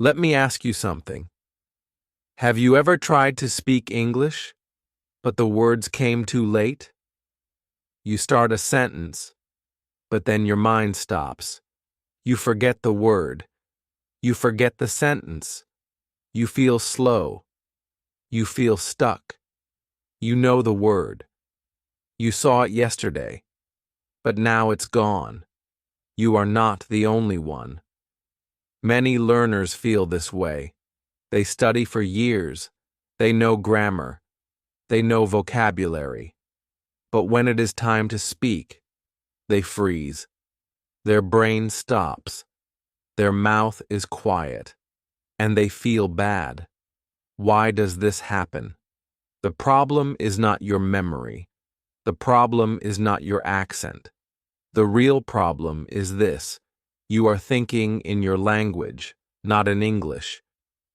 Let me ask you something. Have you ever tried to speak English, but the words came too late? You start a sentence, but then your mind stops. You forget the word. You forget the sentence. You feel slow. You feel stuck. You know the word. You saw it yesterday, but now it's gone. You are not the only one. Many learners feel this way. They study for years. They know grammar. They know vocabulary. But when it is time to speak, they freeze. Their brain stops. Their mouth is quiet. And they feel bad. Why does this happen? The problem is not your memory. The problem is not your accent. The real problem is this. You are thinking in your language, not in English.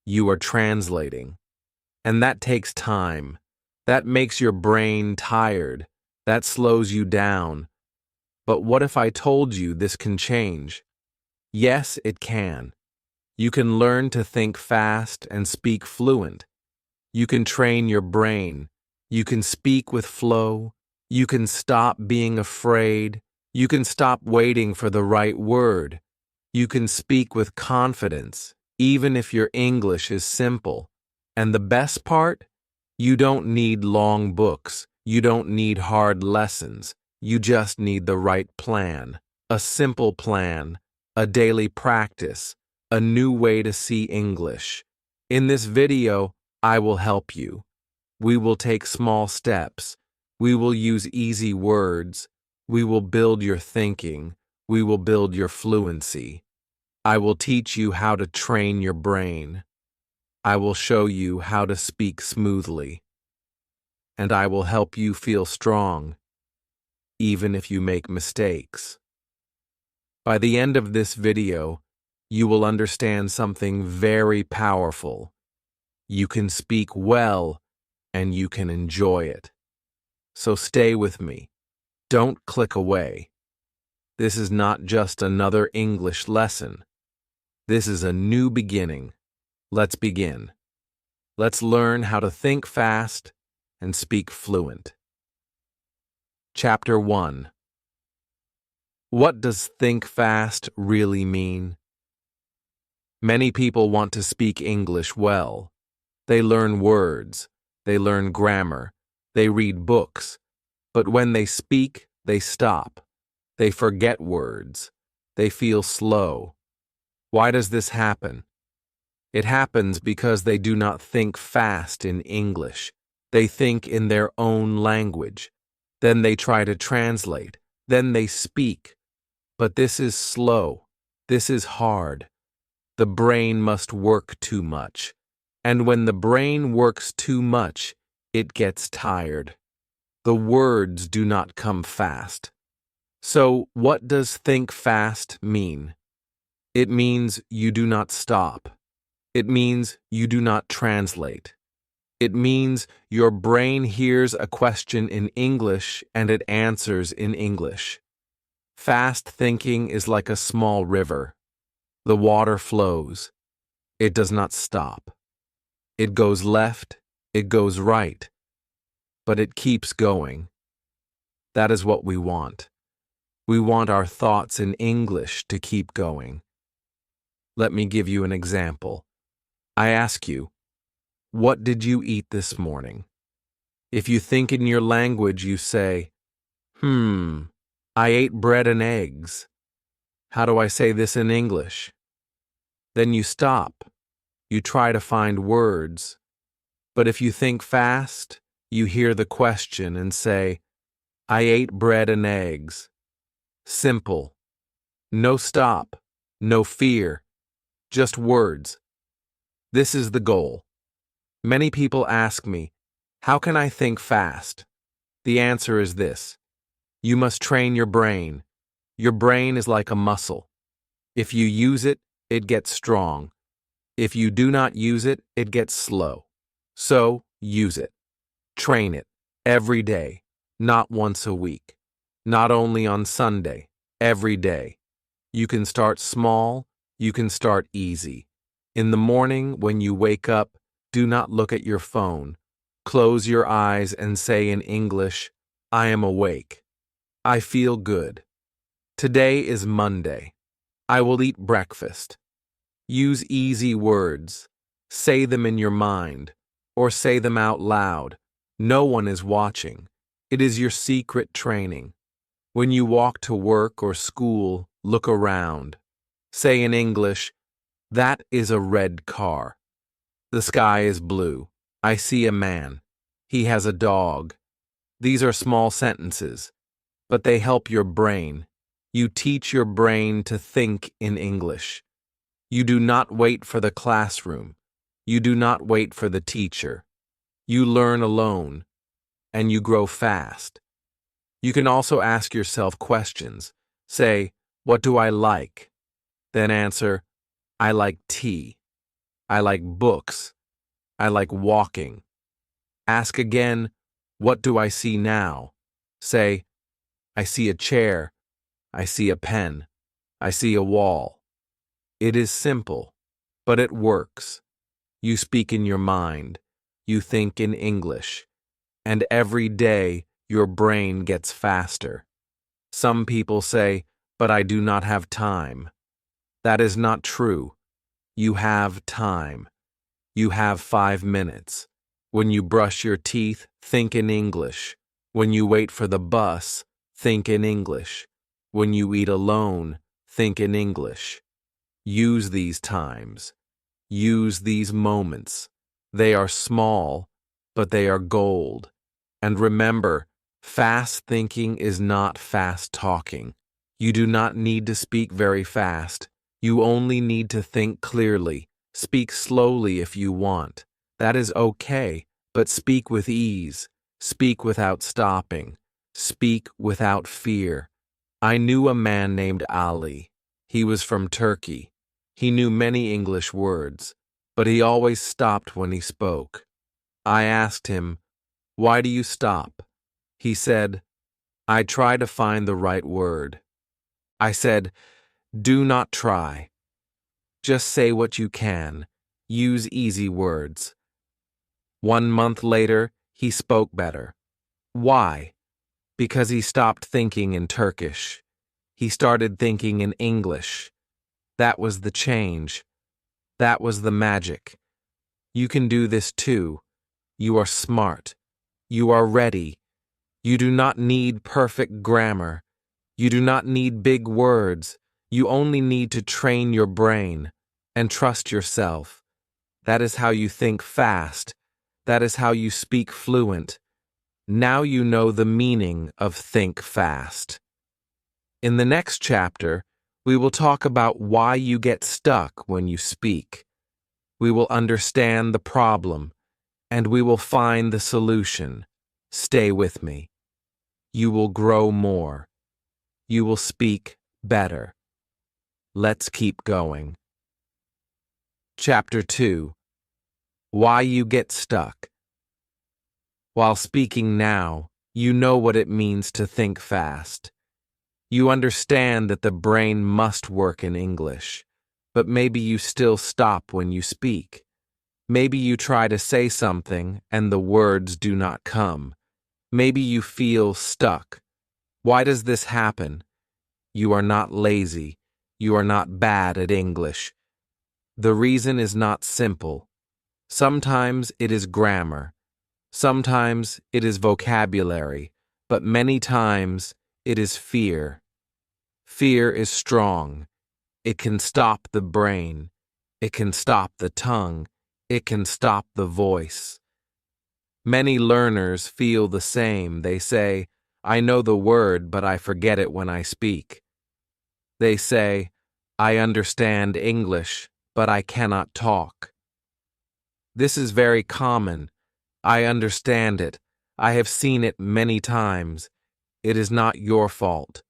You are translating. And that takes time. That makes your brain tired. That slows you down. But what if I told you this can change? Yes, it can. You can learn to think fast and speak fluent. You can train your brain. You can speak with flow. You can stop being afraid. You can stop waiting for the right word. You can speak with confidence, even if your English is simple. And the best part? You don't need long books. You don't need hard lessons. You just need the right plan. A simple plan. A daily practice. A new way to see English. In this video, I will help you. We will take small steps. We will use easy words. We will build your thinking. We will build your fluency. I will teach you how to train your brain. I will show you how to speak smoothly. And I will help you feel strong, even if you make mistakes. By the end of this video, you will understand something very powerful. You can speak well, and you can enjoy it. So stay with me. Don't click away. This is not just another English lesson. This is a new beginning. Let's begin. Let's learn how to think fast and speak fluent. Chapter 1. What does think fast really mean? Many people want to speak English well. They learn words. They learn grammar. They read books. But when they speak, they stop. They forget words. They feel slow. Why does this happen? It happens because they do not think fast in English. They think in their own language. Then they try to translate. Then they speak. But this is slow. This is hard. The brain must work too much. And when the brain works too much, it gets tired. The words do not come fast. So, what does think fast mean? It means you do not stop. It means you do not translate. It means your brain hears a question in English and it answers in English. Fast thinking is like a small river. The water flows. It does not stop. It goes left, it goes right, but it keeps going. That is what we want. We want our thoughts in English to keep going. Let me give you an example. I ask you, what did you eat this morning? If you think in your language, you say, I ate bread and eggs. How do I say this in English? Then you stop. You try to find words. But if you think fast, you hear the question and say, I ate bread and eggs. Simple. No stop. No fear. Just words. This is the goal. Many people ask me, how can I think fast? The answer is this. You must train your brain. Your brain is like a muscle. If you use it, it gets strong. If you do not use it, it gets slow. So, use it. Train it. Every day. Not once a week. Not only on Sunday. Every day. You can start small. You can start easy. In the morning, when you wake up, do not look at your phone. Close your eyes and say in English, I am awake. I feel good. Today is Monday. I will eat breakfast. Use easy words. Say them in your mind, or say them out loud. No one is watching. It is your secret training. When you walk to work or school, look around. Say in English, that is a red car. The sky is blue. I see a man. He has a dog. These are small sentences, but they help your brain. You teach your brain to think in English. You do not wait for the classroom. You do not wait for the teacher. You learn alone, and you grow fast. You can also ask yourself questions. Say, what do I like? Then answer, I like tea. I like books. I like walking. Ask again, what do I see now? Say, I see a chair. I see a pen. I see a wall. It is simple, but it works. You speak in your mind. You think in English. And every day, your brain gets faster. Some people say, but I do not have time. That is not true. You have time. You have 5 minutes. When you brush your teeth, think in English. When you wait for the bus, think in English. When you eat alone, think in English. Use these times. Use these moments. They are small, but they are gold. And remember, fast thinking is not fast talking. You do not need to speak very fast. You only need to think clearly. Speak slowly if you want. That is okay, but speak with ease. Speak without stopping. Speak without fear. I knew a man named Ali. He was from Turkey. He knew many English words, but he always stopped when he spoke. I asked him, why do you stop? He said, I try to find the right word. I said, do not try. Just say what you can. Use easy words. 1 month later, he spoke better. Why? Because he stopped thinking in Turkish. He started thinking in English. That was the change. That was the magic. You can do this too. You are smart. You are ready. You do not need perfect grammar. You do not need big words. You only need to train your brain and trust yourself. That is how you think fast. That is how you speak fluent. Now you know the meaning of think fast. In the next chapter, we will talk about why you get stuck when you speak. We will understand the problem, and we will find the solution. Stay with me. You will grow more. You will speak better. Let's keep going. Chapter 2. Why you get stuck. While speaking now, you know what it means to think fast. You understand that the brain must work in English, but maybe you still stop when you speak. Maybe you try to say something and the words do not come. Maybe you feel stuck. Why does this happen? You are not lazy. You are not bad at English. The reason is not simple. Sometimes it is grammar. Sometimes it is vocabulary, but many times it is fear. Fear is strong. It can stop the brain. It can stop the tongue. It can stop the voice. Many learners feel the same. They say, I know the word, but I forget it when I speak. They say, I understand English, but I cannot talk. This is very common. I understand it. I have seen it many times. It is not your fault.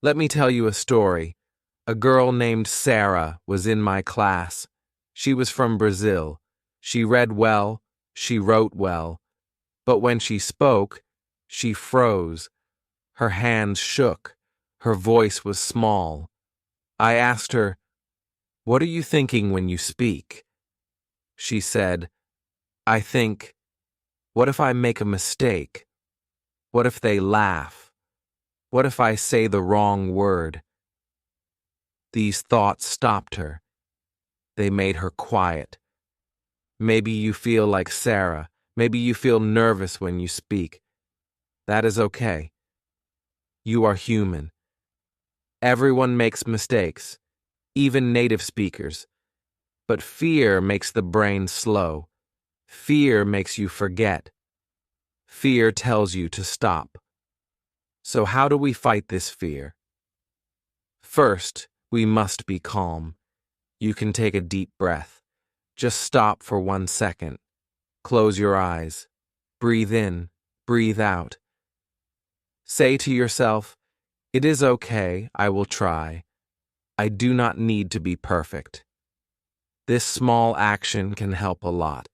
Let me tell you a story. A girl named Sarah was in my class. She was from Brazil. She read well. She wrote well. But when she spoke, she froze. Her hands shook. Her voice was small. I asked her, "What are you thinking when you speak?" She said, "I think, what if I make a mistake? What if they laugh? What if I say the wrong word?" These thoughts stopped her. They made her quiet. Maybe you feel like Sarah. Maybe you feel nervous when you speak. That is okay. You are human. Everyone makes mistakes, even native speakers. But fear makes the brain slow. Fear makes you forget. Fear tells you to stop. So how do we fight this fear? First, we must be calm. You can take a deep breath. Just stop for 1 second. Close your eyes. Breathe in, breathe out. Say to yourself, "It is okay, I will try. I do not need to be perfect." This small action can help a lot.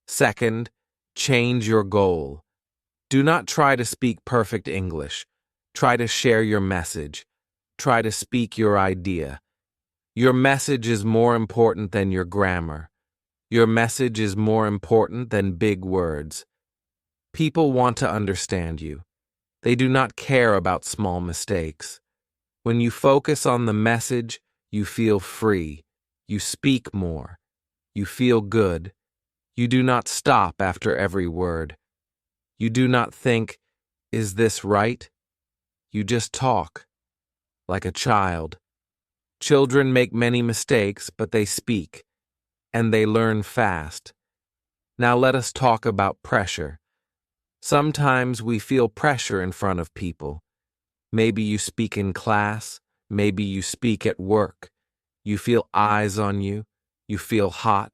Second, change your goal. Do not try to speak perfect English. Try to share your message. Try to speak your idea. Your message is more important than your grammar. Your message is more important than big words. People want to understand you. They do not care about small mistakes. When you focus on the message, you feel free. You speak more. You feel good. You do not stop after every word. You do not think, "Is this right?" You just talk, like a child. Children make many mistakes, but they speak, and they learn fast. Now let us talk about pressure. Sometimes we feel pressure in front of people. Maybe you speak in class, maybe you speak at work. You feel eyes on you, you feel hot,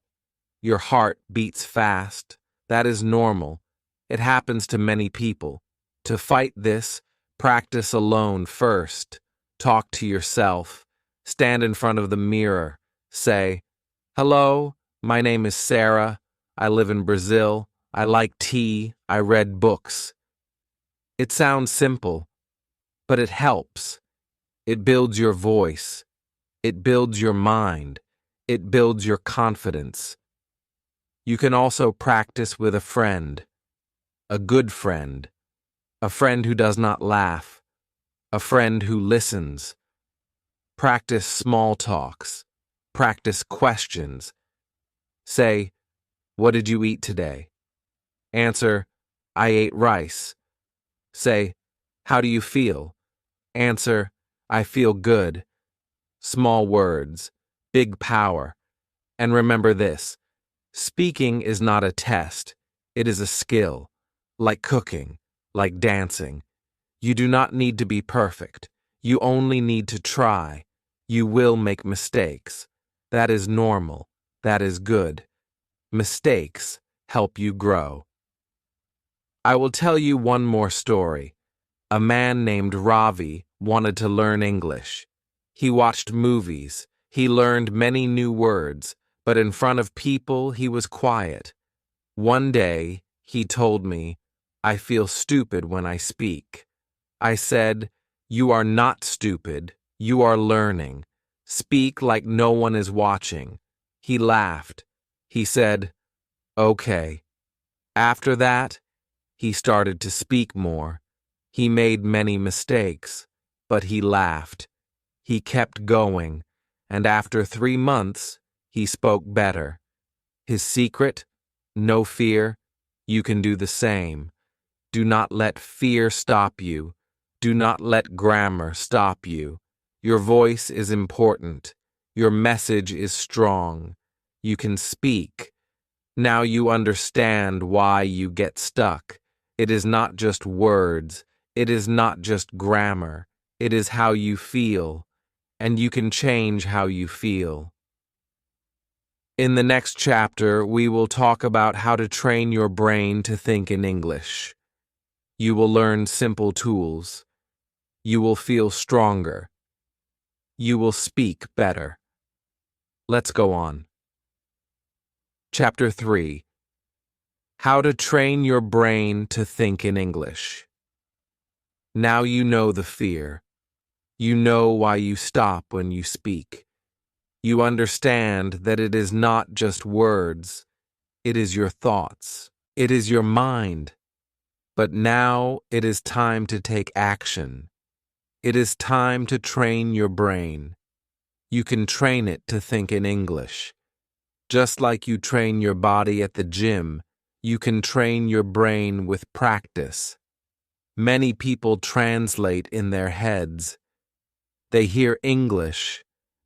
your heart beats fast. That is normal. It happens to many people. To fight this, practice alone first. Talk to yourself. Stand in front of the mirror. Say, "Hello, my name is Sarah. I live in Brazil. I like tea. I read books." It sounds simple, but it helps. It builds your voice. It builds your mind. It builds your confidence. You can also practice with a friend, a good friend, a friend who does not laugh, a friend who listens. Practice small talks. Practice questions. Say, "What did you eat today?" Answer, "I ate rice." Say, "How do you feel?" Answer, "I feel good." Small words, big power. And remember this, speaking is not a test. It is a skill, like cooking, like dancing. You do not need to be perfect. You only need to try. You will make mistakes. That is normal. That is good. Mistakes help you grow. I will tell you one more story. A man named Ravi wanted to learn English. He watched movies. He learned many new words, but in front of people he was quiet. One day, he told me, "I feel stupid when I speak." I said, "You are not stupid. You are learning. Speak like no one is watching." He laughed. He said, "Okay." After that, he started to speak more. He made many mistakes, but he laughed. He kept going, and after 3 months, he spoke better. His secret? No fear. You can do the same. Do not let fear stop you. Do not let grammar stop you. Your voice is important. Your message is strong. You can speak. Now you understand why you get stuck. It is not just words. It is not just grammar. It is how you feel. And you can change how you feel. In the next chapter, we will talk about how to train your brain to think in English. You will learn simple tools. You will feel stronger. You will speak better. Let's go on. Chapter 3. How to train your brain to think in English. Now you know the fear. You know why you stop when you speak. You understand that it is not just words, it is your thoughts, it is your mind. But now it is time to take action. It is time to train your brain. You can train it to think in English. Just like you train your body at the gym, you can train your brain with practice. Many people translate in their heads. They hear English,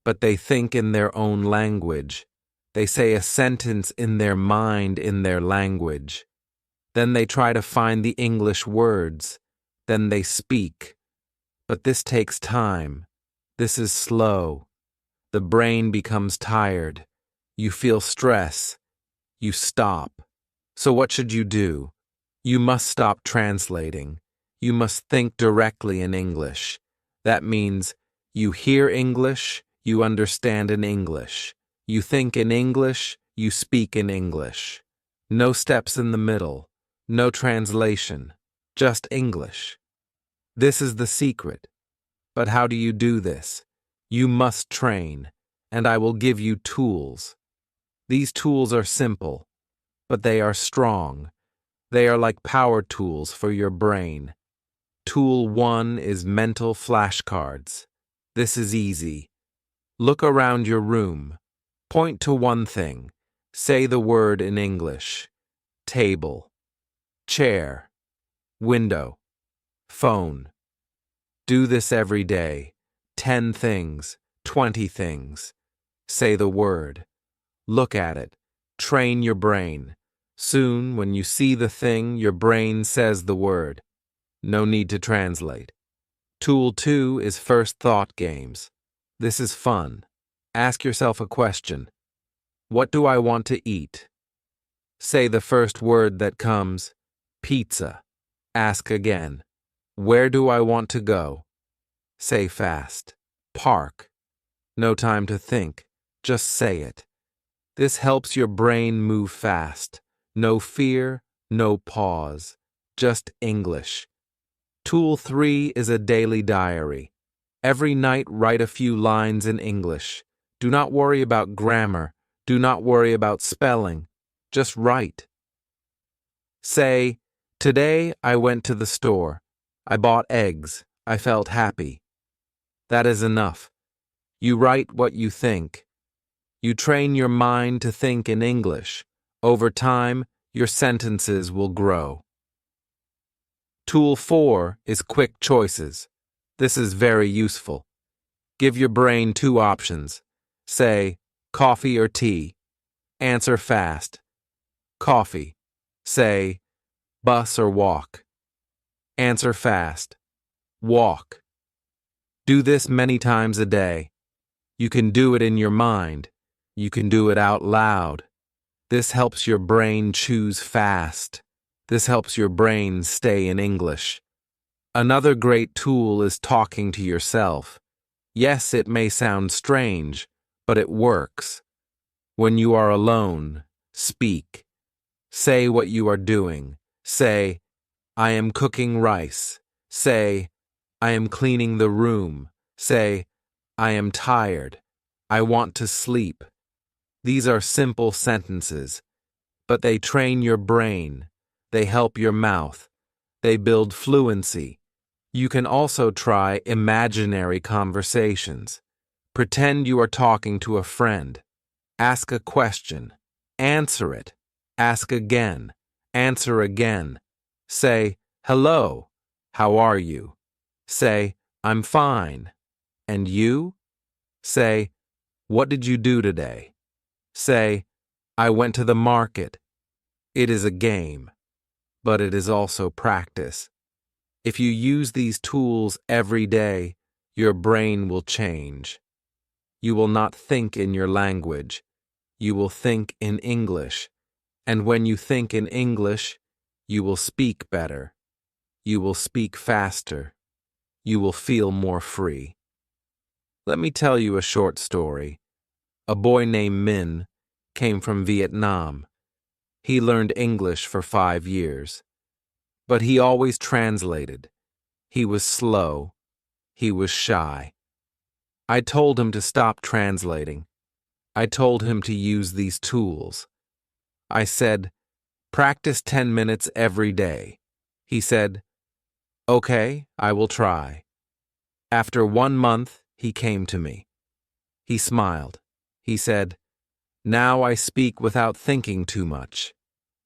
but they think in their own language. They say a sentence in their mind in their language. Then they try to find the English words. Then they speak. But this takes time. This is slow. The brain becomes tired. You feel stress. You stop. So what should you do? You must stop translating. You must think directly in English. That means you hear English, you understand in English. You think in English, you speak in English. No steps in the middle. No translation. Just English. This is the secret. But how do you do this? You must train, and I will give you tools. These tools are simple, but they are strong. They are like power tools for your brain. Tool 1 is mental flashcards. This is easy. Look around your room. Point to one thing. Say the word in English. Table, chair, window, phone. Do this every day. 10 things, 20 things. Say the word. Look at it. Train your brain. Soon, when you see the thing, your brain says the word. No need to translate. Tool 2 is first thought games. This is fun. Ask yourself a question. What do I want to eat? Say the first word that comes. Pizza. Ask again. Where do I want to go? Say fast. Park. No time to think. Just say it. This helps your brain move fast. No fear, no pause. Just English. Tool 3 is a daily diary. Every night write a few lines in English. Do not worry about grammar. Do not worry about spelling. Just write. Say, today I went to the store. I bought eggs. I felt happy. That is enough. You write what you think. You train your mind to think in English. Over time, your sentences will grow. Tool 4 is quick choices. This is very useful. Give your brain 2 options. Say, coffee or tea. Answer fast. Coffee. Say, bus or walk. Answer fast. Walk. Do this many times a day. You can do it in your mind. You can do it out loud. This helps your brain choose fast. This helps your brain stay in English. Another great tool is talking to yourself. Yes, it may sound strange, but it works. When you are alone, speak. Say what you are doing. Say, I am cooking rice. Say, I am cleaning the room. Say, I am tired. I want to sleep. These are simple sentences, but they train your brain. They help your mouth. They build fluency. You can also try imaginary conversations. Pretend you are talking to a friend. Ask a question. Answer it. Ask again. Answer again. Say, hello. How are you? Say, I'm fine. And you? Say, what did you do today? Say, I went to the market. It is a game, but it is also practice. If you use these tools every day, your brain will change. You will not think in your language. You will think in English. And when you think in English, you will speak better. You will speak faster. You will feel more free. Let me tell you a short story. A boy named Min came from Vietnam. He learned English for 5 years. But he always translated. He was slow. He was shy. I told him to stop translating. I told him to use these tools. I said, practice 10 minutes every day. He said, okay, I will try. After 1 month, he came to me. He smiled. He said, now I speak without thinking too much.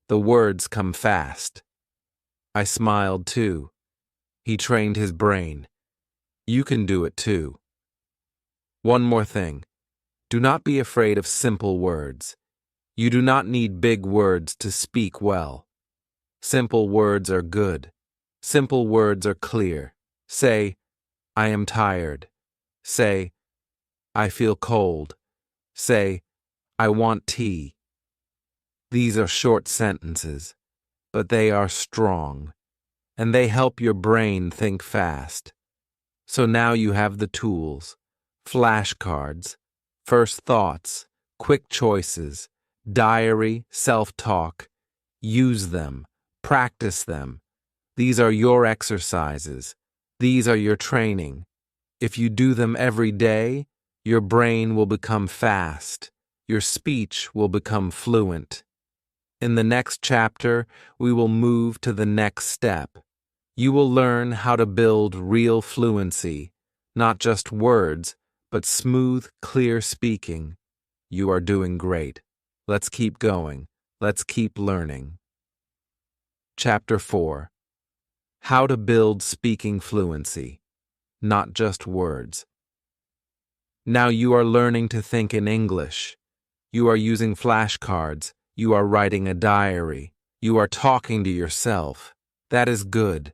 The words come fast. I smiled too. He trained his brain. You can do it too. One more thing. Do not be afraid of simple words. You do not need big words to speak well. Simple words are good. Simple words are clear. Say, I am tired. Say, I feel cold. Say, I want tea. These are short sentences, but they are strong, and they help your brain think fast. So now you have the tools, flashcards, first thoughts, quick choices, diary, self-talk. Use them, practice them. These are your exercises. These are your training. If you do them every day, your brain will become fast. Your speech will become fluent. In the next chapter, we will move to the next step. You will learn how to build real fluency, not just words, but smooth, clear speaking. You are doing great. Let's keep going. Let's keep learning. Chapter 4. How to build speaking fluency, not just words. Now you are learning to think in English. You are using flashcards. You are writing a diary. You are talking to yourself. That is good.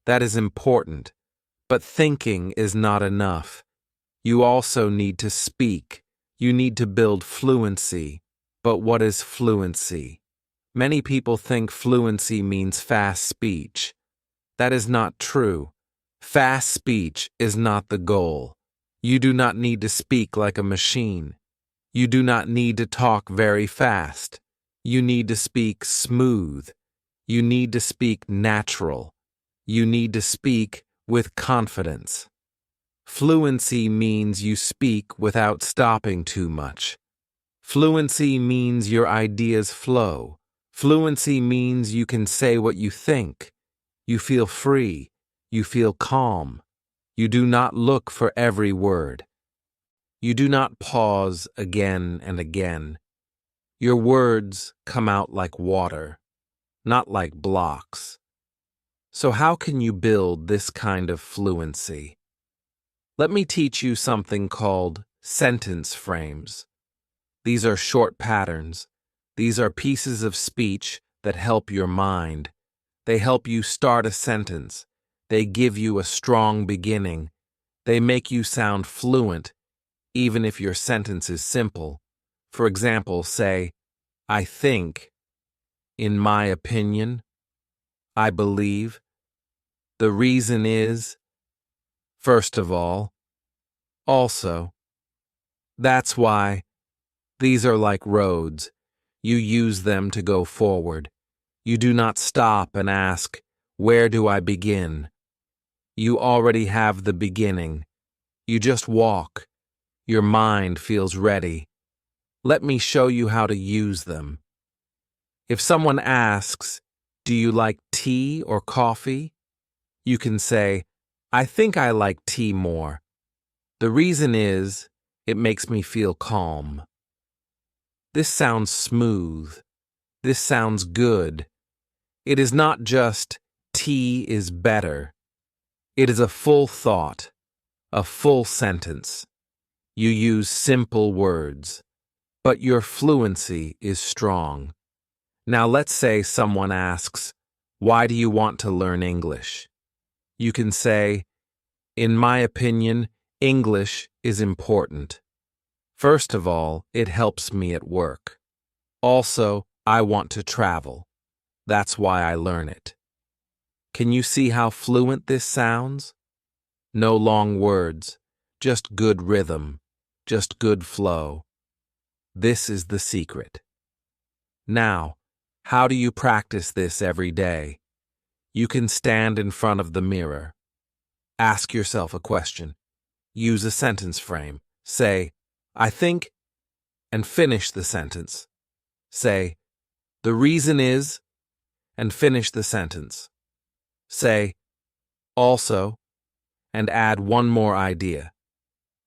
That is important. But thinking is not enough. You also need to speak. You need to build fluency. But what is fluency? Many people think fluency means fast speech. That is not true. Fast speech is not the goal. You do not need to speak like a machine. You do not need to talk very fast. You need to speak smooth. You need to speak natural. You need to speak with confidence. Fluency means you speak without stopping too much. Fluency means your ideas flow. Fluency means you can say what you think. You feel free. You feel calm. You do not look for every word. You do not pause again and again. Your words come out like water, not like blocks. So how can you build this kind of fluency? Let me teach you something called sentence frames. These are short patterns. These are pieces of speech that help your mind. They help you start a sentence. They give you a strong beginning. They make you sound fluent, even if your sentence is simple. For example, say, I think, in my opinion, I believe, the reason is, first of all, also. That's why. These are like roads. You use them to go forward. You do not stop and ask, where do I begin? You already have the beginning. You just walk. Your mind feels ready. Let me show you how to use them. If someone asks, do you like tea or coffee? You can say, I think I like tea more. The reason is, it makes me feel calm. This sounds smooth. This sounds good. It is not just, tea is better. It is a full thought, a full sentence. You use simple words, but your fluency is strong. Now let's say someone asks, why do you want to learn English? You can say, in my opinion, English is important. First of all, it helps me at work. Also, I want to travel. That's why I learn it. Can you see how fluent this sounds? No long words, just good rhythm, just good flow. This is the secret. Now, how do you practice this every day? You can stand in front of the mirror. Ask yourself a question. Use a sentence frame. Say, I think, and finish the sentence. Say, "The reason is," and finish the sentence. Say, "Also," and add one more idea.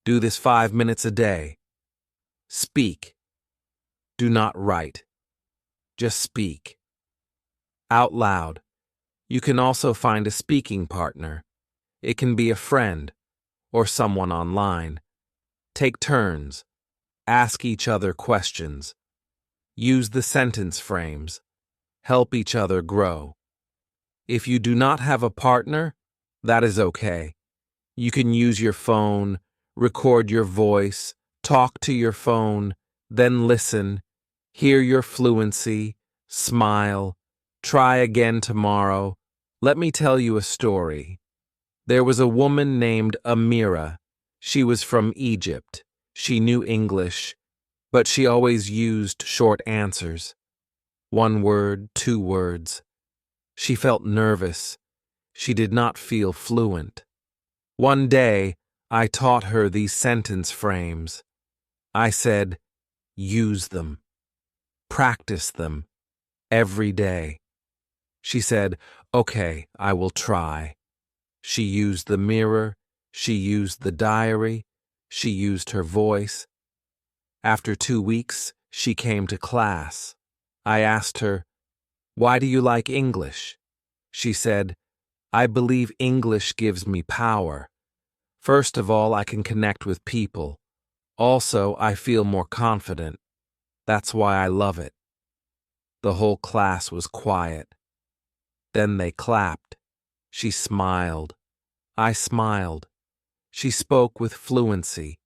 Do this 5 minutes a day. Speak. Do not write. Just speak. Out loud. You can also find a speaking partner. It can be a friend or someone online. Take turns. Ask each other questions. Use the sentence frames. Help each other grow. If you do not have a partner, that is okay. You can use your phone, record your voice, talk to your phone, then listen, hear your fluency, smile, try again tomorrow. Let me tell you a story. There was a woman named Amira. She was from Egypt. She knew English, but she always used short answers. 1 word, 2 words. She felt nervous. She did not feel fluent. One day, I taught her these sentence frames. I said, use them. Practice them. Every day. She said, okay, I will try. She used the mirror. She used the diary. She used her voice. After 2 weeks, she came to class. I asked her, why do you like English? She said, I believe English gives me power. First of all, I can connect with people. Also, I feel more confident. That's why I love it. The whole class was quiet. Then they clapped. She smiled. I smiled. She spoke with fluency.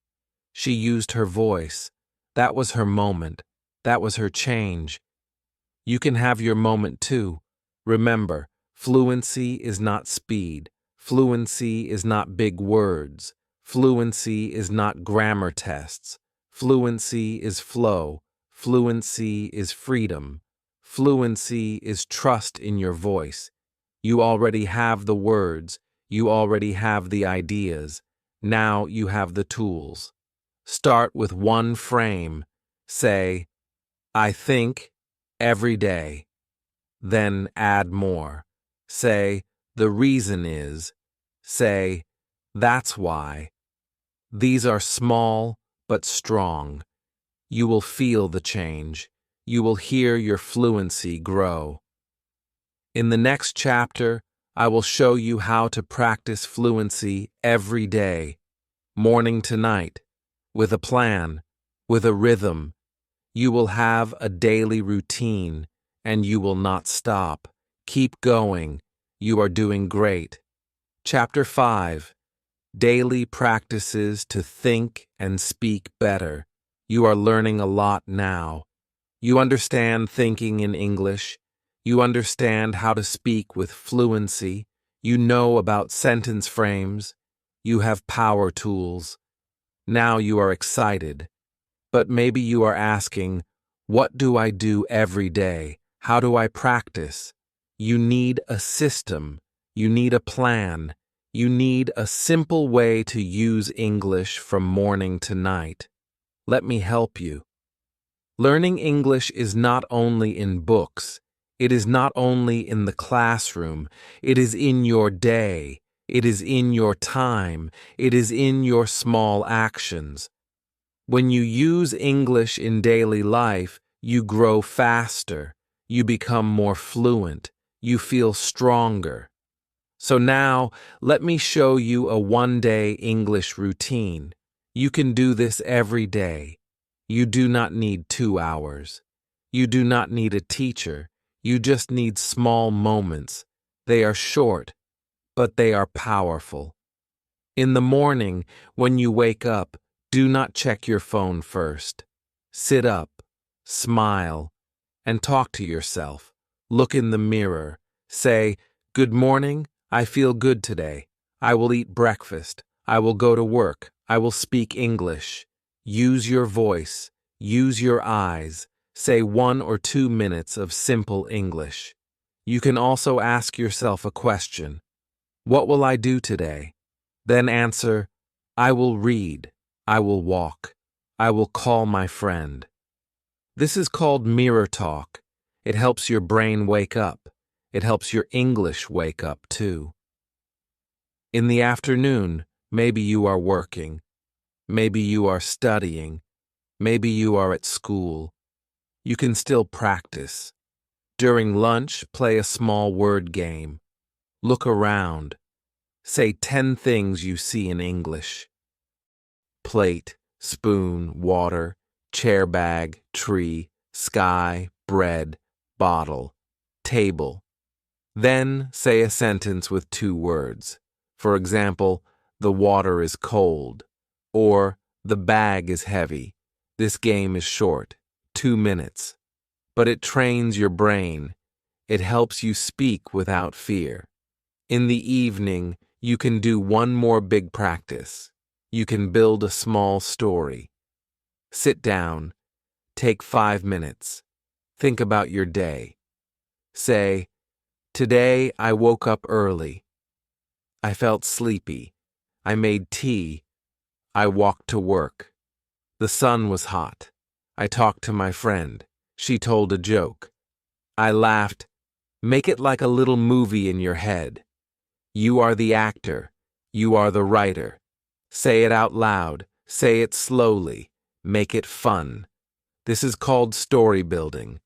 She used her voice. That was her moment. That was her change. You can have your moment too. Remember, fluency is not speed. Fluency is not big words. Fluency is not grammar tests. Fluency is flow. Fluency is freedom. Fluency is trust in your voice. You already have the words. You already have the ideas. Now you have the tools. Start with one frame. Say, I think, every day. Then add more. Say, the reason is. Say, that's why. These are small but strong. You will feel the change. You will hear your fluency grow. In the next chapter, I will show you how to practice fluency every day, morning to night, with a plan, with a rhythm. You will have a daily routine, and you will not stop. Keep going. You are doing great. Chapter 5. Daily practices to think and speak better. You are learning a lot now. You understand thinking in English. You understand how to speak with fluency. You know about sentence frames. You have power tools. Now you are excited. But maybe you are asking, what do I do every day? How do I practice? You need a system. You need a plan. You need a simple way to use English from morning to night. Let me help you. Learning English is not only in books. It is not only in the classroom. It is in your day. It is in your time. It is in your small actions. When you use English in daily life, you grow faster. You become more fluent. You feel stronger. So now, let me show you a one-day English routine. You can do this every day. You do not need 2 hours. You do not need a teacher. You just need small moments. They are short, but they are powerful. In the morning, when you wake up, do not check your phone first. Sit up, smile, and talk to yourself. Look in the mirror. Say, good morning, I feel good today. I will eat breakfast. I will go to work. I will speak English. Use your voice. Use your eyes. Say 1 or 2 minutes of simple English. You can also ask yourself a question. What will I do today? Then answer, I will read. I will walk. I will call my friend. This is called mirror talk. It helps your brain wake up. It helps your English wake up too. In the afternoon, maybe you are working. Maybe you are studying. Maybe you are at school. You can still practice. During lunch, play a small word game. Look around. Say 10 things you see in English. Plate, spoon, water, chair bag, tree, sky, bread, bottle, table. Then say a sentence with 2 words. For example, the water is cold, or the bag is heavy. This game is short, 2 minutes. But it trains your brain. It helps you speak without fear. In the evening, you can do one more big practice. You can build a small story. Sit down. Take 5 minutes. Think about your day. Say, "Today I woke up early. I felt sleepy. I made tea. I walked to work. The sun was hot. I talked to my friend. She told a joke. I laughed." Make it like a little movie in your head. You are the actor. You are the writer. Say it out loud. Say it slowly. Make it fun. This is called story building.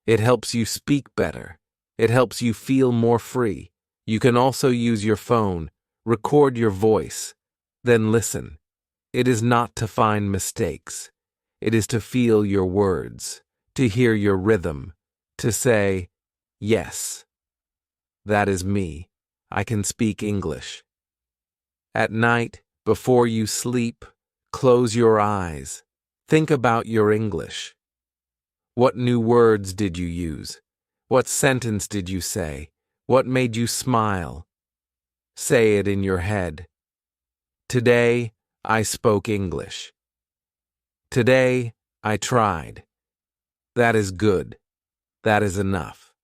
It helps you speak better. It helps you feel more free. You can also use your phone. Record your voice. Then listen. It is not to find mistakes. It is to feel your words, to hear your rhythm, to say, "Yes, that is me. I can speak English." At night, before you sleep, close your eyes. Think about your English. What new words did you use? What sentence did you say? What made you smile? Say it in your head. Today, I spoke English. Today, I tried. That is good. That is enough.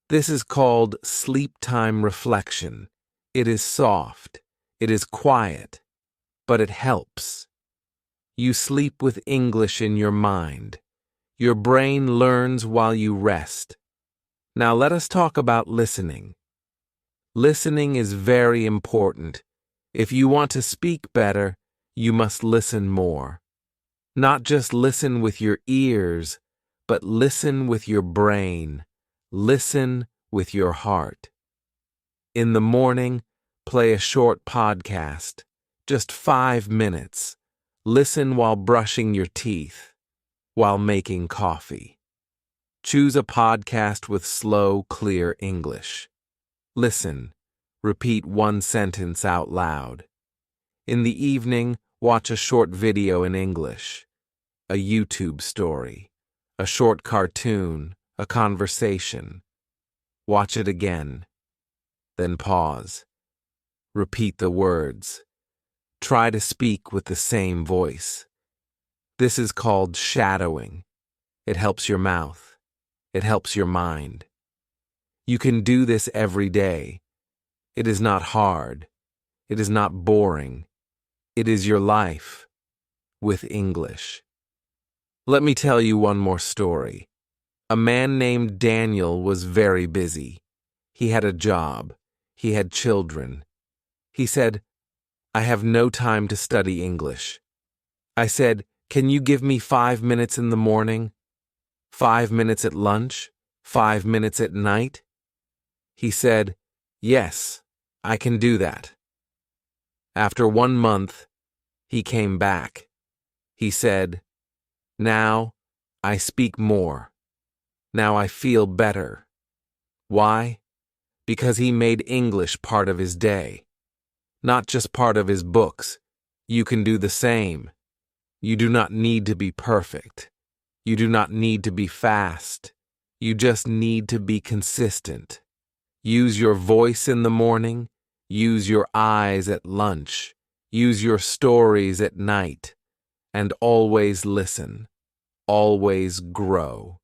This is called sleep time reflection. It is soft. It is quiet. But it helps. You sleep with English in your mind. Your brain learns while you rest. Now let us talk about listening. Listening is very important. If you want to speak better, you must listen more. Not just listen with your ears, but listen with your brain. Listen with your heart. In the morning, play a short podcast, just 5 minutes. Listen while brushing your teeth, while making coffee. Choose a podcast with slow, clear English. Listen. Repeat one sentence out loud. In the evening, watch a short video in English, a YouTube story, a short cartoon, a conversation. Watch it again. Then pause. Repeat the words. Try to speak with the same voice. This is called shadowing. It helps your mouth. It helps your mind. You can do this every day. It is not hard. It is not boring. It is your life with English. Let me tell you one more story. A man named Daniel was very busy. He had a job. He had children. He said, "I have no time to study English." I said, "Can you give me 5 minutes in the morning? 5 minutes at lunch? 5 minutes at night?" He said, "Yes, I can do that." After 1 month, he came back. He said, "Now I speak more. Now I feel better." Why? Because he made English part of his day, not just part of his books. You can do the same. You do not need to be perfect. You do not need to be fast. You just need to be consistent. Use your voice in the morning. Use your eyes at lunch. Use your stories at night. And always listen. Always grow.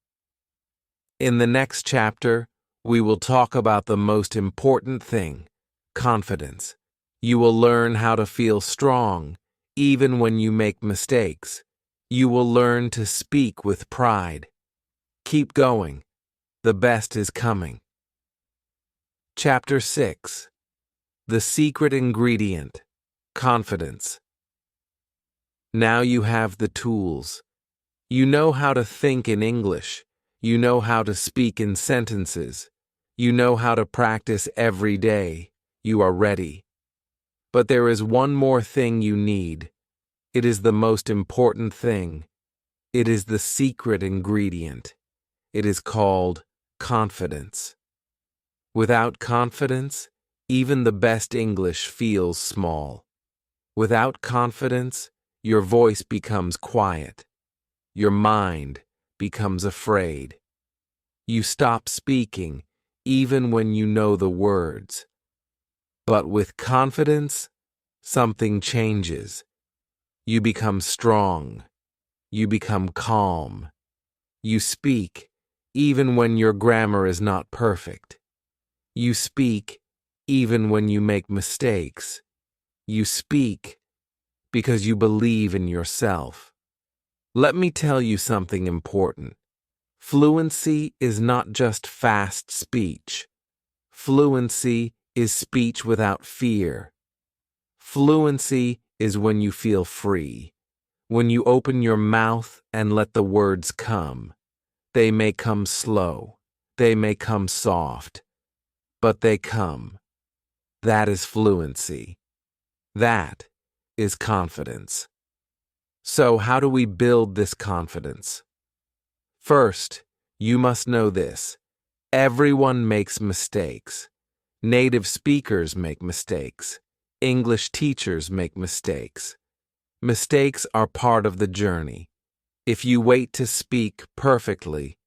In the next chapter, we will talk about the most important thing, confidence. You will learn how to feel strong, even when you make mistakes. You will learn to speak with pride. Keep going. The best is coming. Chapter 6. The secret ingredient. Confidence. Now you have the tools. You know how to think in English. You know how to speak in sentences. You know how to practice every day. You are ready. But there is one more thing you need. It is the most important thing. It is the secret ingredient. It is called confidence. Without confidence, even the best English feels small. Without confidence, your voice becomes quiet. Your mind becomes afraid. You stop speaking, even when you know the words. But with confidence, something changes. You become strong. You become calm. You speak, even when your grammar is not perfect. You speak, even when you make mistakes. You speak because you believe in yourself. Let me tell you something important. Fluency is not just fast speech. Fluency is speech without fear. Fluency is when you feel free, when you open your mouth and let the words come. They may come slow, they may come soft, but they come. That is fluency. That is confidence. So how do we build this confidence? First, you must know this. Everyone makes mistakes. Native speakers make mistakes. English teachers make mistakes. Mistakes are part of the journey. If you wait to speak perfectly,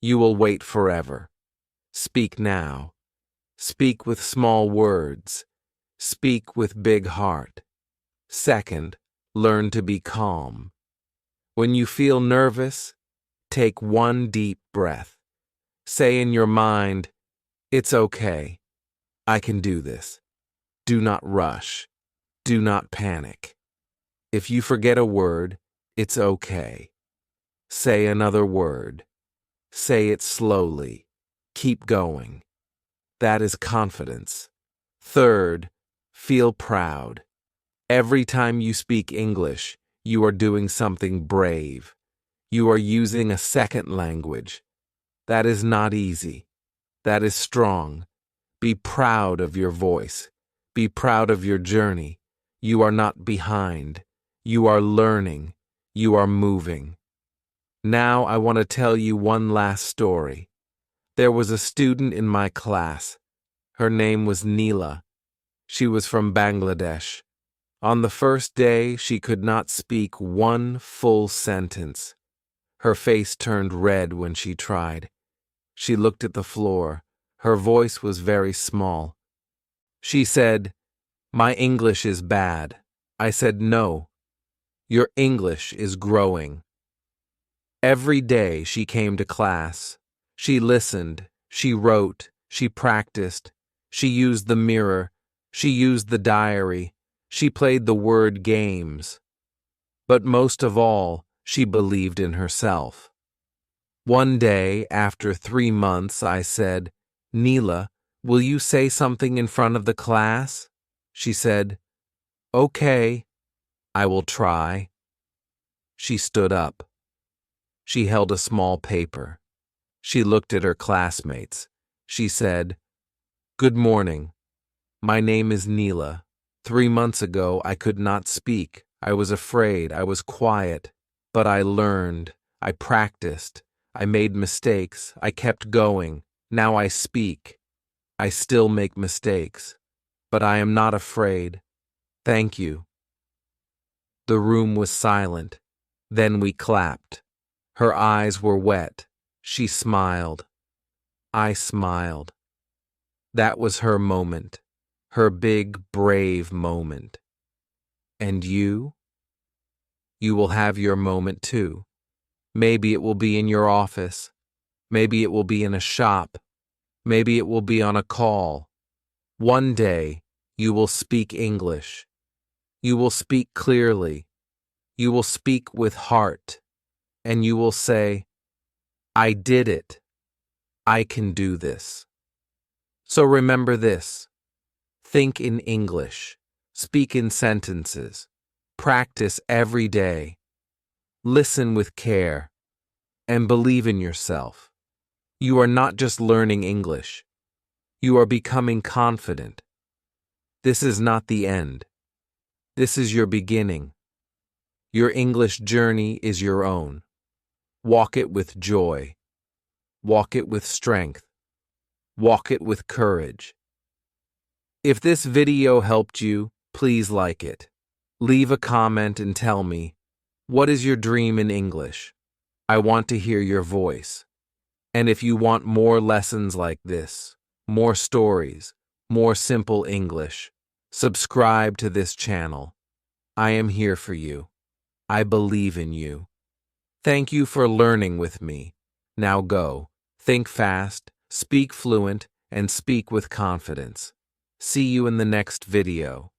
you will wait forever. Speak now. Speak with small words. Speak with big heart. Second, learn to be calm. When you feel nervous, take one deep breath. Say in your mind, "It's okay. I can do this." Do not rush. Do not panic. If you forget a word, it's okay. Say another word. Say it slowly. Keep going. That is confidence. Third, feel proud. Every time you speak English, you are doing something brave. You are using a second language. That is not easy. That is strong. Be proud of your voice. Be proud of your journey. You are not behind. You are learning. You are moving. Now I want to tell you one last story. There was a student in my class. Her name was Neela. She was from Bangladesh. On the first day, she could not speak one full sentence. Her face turned red when she tried. She looked at the floor. Her voice was very small. She said, "My English is bad." I said, "No, your English is growing." Every day she came to class. She listened, she wrote, she practiced, she used the mirror, she used the diary, she played the word games. But most of all, she believed in herself. One day, after 3 months, I said, "Neela, will you say something in front of the class?" She said, "Okay, I will try." She stood up. She held a small paper. She looked at her classmates. She said, "Good morning. My name is Neela. 3 months ago, I could not speak. I was afraid. I was quiet. But I learned. I practiced. I made mistakes. I kept going. Now I speak. I still make mistakes. But I am not afraid. Thank you." The room was silent. Then we clapped. Her eyes were wet. She smiled. I smiled. That was her moment. Her big, brave moment. And you? You will have your moment too. Maybe it will be in your office. Maybe it will be in a shop. Maybe it will be on a call. One day, you will speak English. You will speak clearly. You will speak with heart, and you will say, I did it. I can do this. So remember this. Think in English. Speak in sentences. Practice every day. Listen with care. And believe in yourself. You are not just learning English. You are becoming confident. This is not the end. This is your beginning. Your English journey is your own. Walk it with joy. Walk it with strength. Walk it with courage. If this video helped you, please like it. Leave a comment and tell me, what is your dream in English? I want to hear your voice. And if you want more lessons like this, more stories, more simple English, subscribe to this channel. I am here for you. I believe in you. Thank you for learning with me. Now go, think fast, speak fluent, and speak with confidence. See you in the next video.